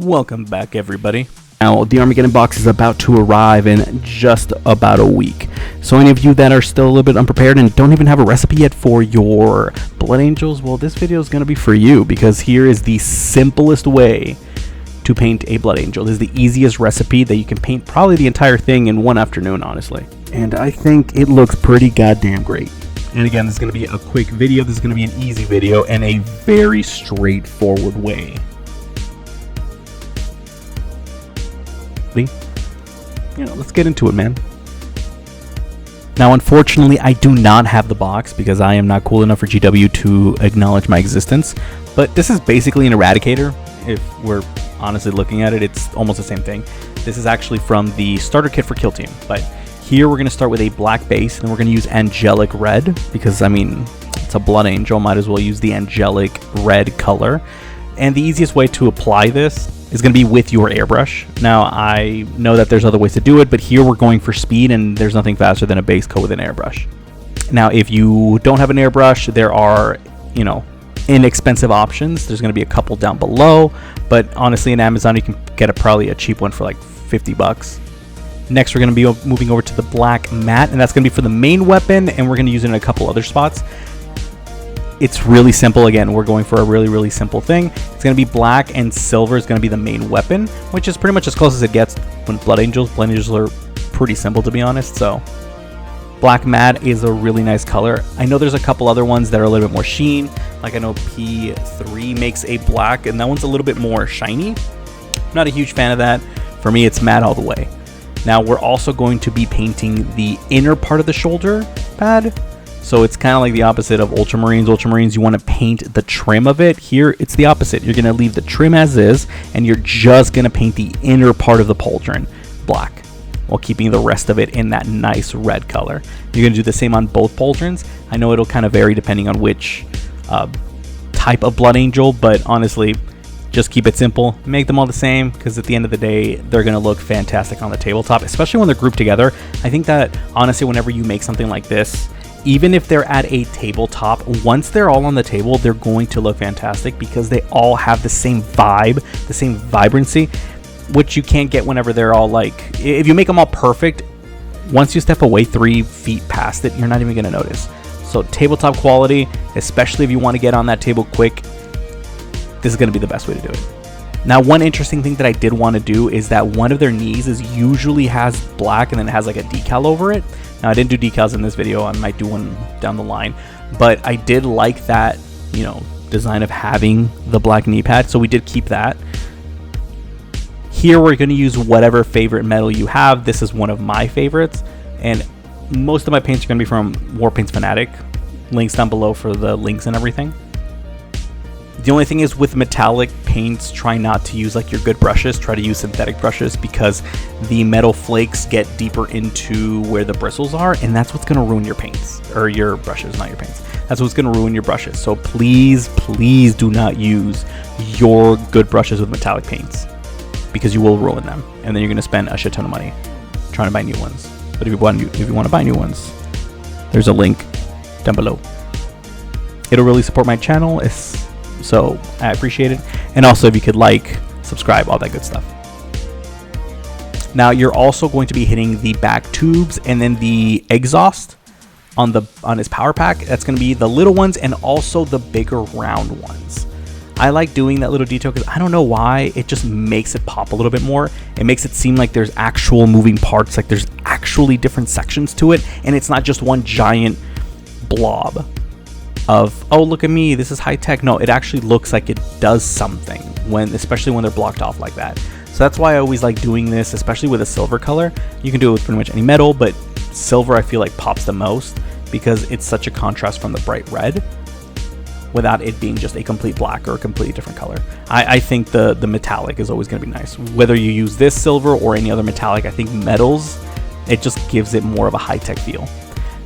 Welcome back, everybody. Now, the Armageddon box is about to arrive in just about a week. So any of you that are still a little bit unprepared and don't even have a recipe yet for your Blood Angels, well, this video is going to be for you, because here is the simplest way to paint a Blood Angel. This is the easiest recipe that you can paint probably the entire thing in one afternoon, honestly. And I think it looks pretty goddamn great. And again, this is going to be a quick video. This is going to be an easy video and a very straightforward way. Let's get into it, man. Now, unfortunately, I do not have the box because I am not cool enough for GW to acknowledge my existence. But this is basically an Eradicator. If we're honestly looking at it, it's almost the same thing. This is actually from the starter kit for Kill Team. But here we're going to start with a black base, and then we're going to use angelic red because, I mean, it's a Blood Angel. Might as well use the angelic red color. And the easiest way to apply this is going to be with your airbrush. Now, I know that there's other ways to do it, but here we're going for speed, and there's nothing faster than a base coat with an airbrush. Now, if you don't have an airbrush, there are, inexpensive options. There's going to be a couple down below, but honestly, in Amazon, you can get probably a cheap one for like 50 bucks. Next, we're going to be moving over to the black matte, and that's going to be for the main weapon, and we're going to use it in a couple other spots. It's really simple. Again, we're going for a really simple thing. It's going to be black and silver is going to be the main weapon, which is pretty much as close as it gets when Blood Angels. Blood Angels are pretty simple, to be honest. So black matte is a really nice color. I know there's a couple other ones that are a little bit more sheen. Like I know P3 makes a black, and that one's a little bit more shiny. I'm not a huge fan of that. For me, it's matte all the way. Now, we're also going to be painting the inner part of the shoulder pad. So it's kind of like the opposite of Ultramarines. Ultramarines, you want to paint the trim of it. Here, it's the opposite. You're going to leave the trim as is, and you're just going to paint the inner part of the pauldron black, while keeping the rest of it in that nice red color. You're going to do the same on both pauldrons. I know it'll kind of vary depending on which type of Blood Angel, but honestly, just keep it simple. Make them all the same, because at the end of the day, they're going to look fantastic on the tabletop, especially when they're grouped together. I think that, honestly, whenever you make something like this, even if they're at a tabletop, once they're all on the table, they're going to look fantastic because they all have the same vibe, the same vibrancy, which you can't get whenever they're all like, if you make them all perfect, once you step away 3 feet past it, you're not even going to notice. So tabletop quality, especially if you want to get on that table quick, this is going to be the best way to do it. Now, one interesting thing that I did want to do is that one of their knees usually has black and then it has like a decal over it. Now, I didn't do decals in this video. I might do one down the line, but I did like that, design of having the black knee pad. So we did keep that. Here, we're going to use whatever favorite metal you have. This is one of my favorites, and most of my paints are going to be from Warpaints Fanatic. Links down below for the links and everything. The only thing is, with metallic paints, try not to use like your good brushes. Try to use synthetic brushes because the metal flakes get deeper into where the bristles are, and that's what's going to ruin your paints, or your brushes, not your paints. That's what's going to ruin your brushes. So please do not use your good brushes with metallic paints, because you will ruin them, and then you're going to spend a shit ton of money trying to buy new ones. But if you want to buy new ones, there's a link down below. It'll really support my channel. So I appreciate it. And also, if you could like, subscribe, all that good stuff. Now, you're also going to be hitting the back tubes and then the exhaust on his power pack. That's going to be the little ones and also the bigger round ones. I like doing that little detail because I don't know why, it just makes it pop a little bit more. It makes it seem like there's actual moving parts, like there's actually different sections to it, and it's not just one giant blob of, oh, look at me, this is high tech. No, it actually looks like it does something, especially when they're blocked off like that. So that's why I always like doing this, especially with a silver color. You can do it with pretty much any metal, but silver I feel like pops the most because it's such a contrast from the bright red without it being just a complete black or a completely different color. I think the metallic is always going to be nice. Whether you use this silver or any other metallic, I think metals, it just gives it more of a high-tech feel.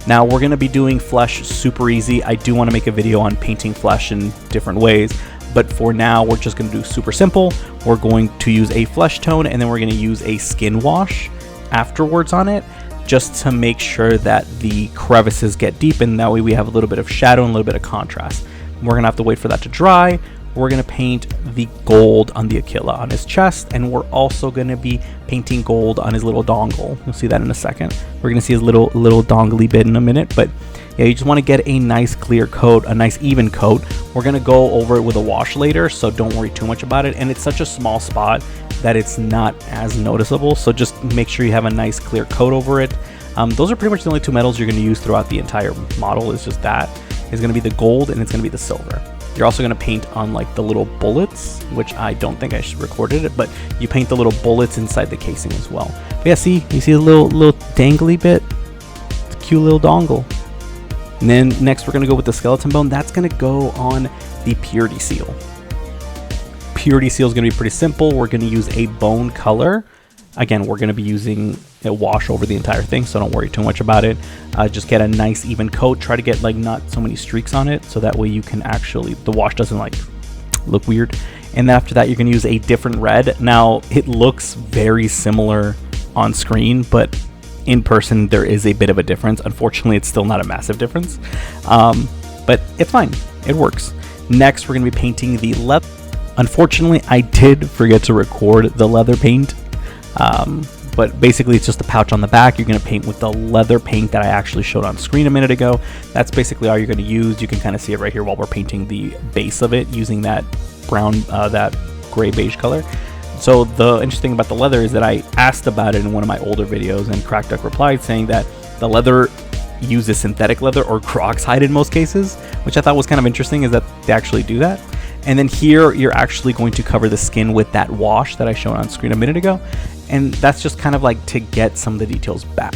Now, we're going to be doing flesh super easy. I do want to make a video on painting flesh in different ways, but for now, we're just going to do super simple. We're going to use a flesh tone, and then we're going to use a skin wash afterwards on it, just to make sure that the crevices get deep, and that way we have a little bit of shadow and a little bit of contrast. We're going to have to wait for that to dry. we're going to paint the gold on the Aquila on his chest, and we're also going to be painting gold on his little dongle. You'll see that in a second. We're going to see his little dongly bit in a minute, but yeah, you just want to get a nice clear coat, a nice even coat. We're going to go over it with a wash later, so don't worry too much about it. And it's such a small spot that it's not as noticeable, so just make sure you have a nice clear coat over it. Those are pretty much the only two metals you're going to use throughout the entire model. Is just that. It's going to be the gold and it's going to be the silver. You're also going to paint on like the little bullets, which I don't think I recorded it, but you paint the little bullets inside the casing as well. But yeah, see, you see a little dangly bit? It's a cute little dongle. And then next we're going to go with the skeleton bone. That's going to go on the purity seal. Purity seal is going to be pretty simple. We're going to use a bone color. Again, we're going to be using a wash over the entire thing, so don't worry too much about it. Just get a nice even coat. Try to get like not so many streaks on it, so that way you can actually, the wash doesn't like look weird. And then after that, you're going to use a different red. Now, it looks very similar on screen, but in person there is a bit of a difference. Unfortunately, it's still not a massive difference, but it's fine. It works. Next, we're going to be painting the leather. Unfortunately, I did forget to record the leather paint. But basically it's just a pouch on the back. You're going to paint with the leather paint that I actually showed on screen a minute ago. That's basically all you're going to use. You can kind of see it right here while we're painting the base of it using that brown, that gray beige color. So the interesting thing about the leather is that I asked about it in one of my older videos, and Crack Duck replied saying that the leather uses synthetic leather or Crocs hide in most cases, which I thought was kind of interesting, is that they actually do that. And then here you're actually going to cover the skin with that wash that I showed on screen a minute ago. And that's just kind of like to get some of the details back.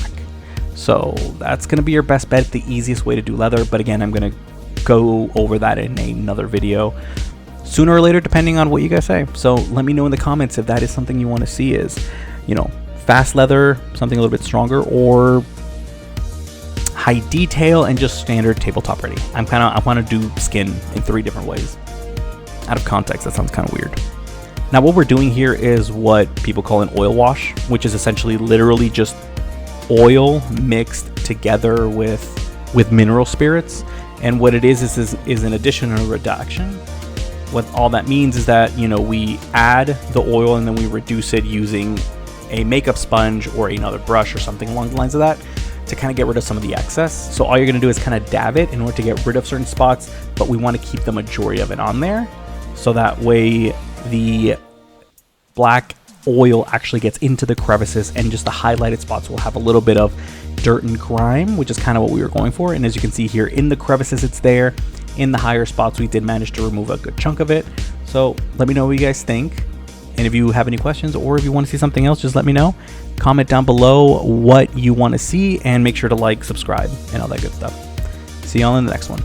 So that's going to be your best bet, the easiest way to do leather. But again, I'm going to go over that in another video sooner or later, depending on what you guys say. So let me know in the comments if that is something you want to see, is, you know, fast leather, something a little bit stronger, or high detail and just standard tabletop ready. I want to do skin in 3 different ways. Out of context, that sounds kind of weird. Now what we're doing here is what people call an oil wash, which is essentially literally just oil mixed together with mineral spirits. And what it is an addition or a reduction. What all that means is that, you know, we add the oil and then we reduce it using a makeup sponge or another brush or something along the lines of that to kind of get rid of some of the excess. So all you're going to do is kind of dab it in order to get rid of certain spots, but we want to keep the majority of it on there. So that way the black oil actually gets into the crevices, and just the highlighted spots will have a little bit of dirt and grime, which is kind of what we were going for. And as you can see here in the crevices, it's there. In the higher spots, we did manage to remove a good chunk of it. So let me know what you guys think. And if you have any questions, or if you want to see something else, just let me know. Comment down below what you want to see, and make sure to like, subscribe, and all that good stuff. See y'all in the next one.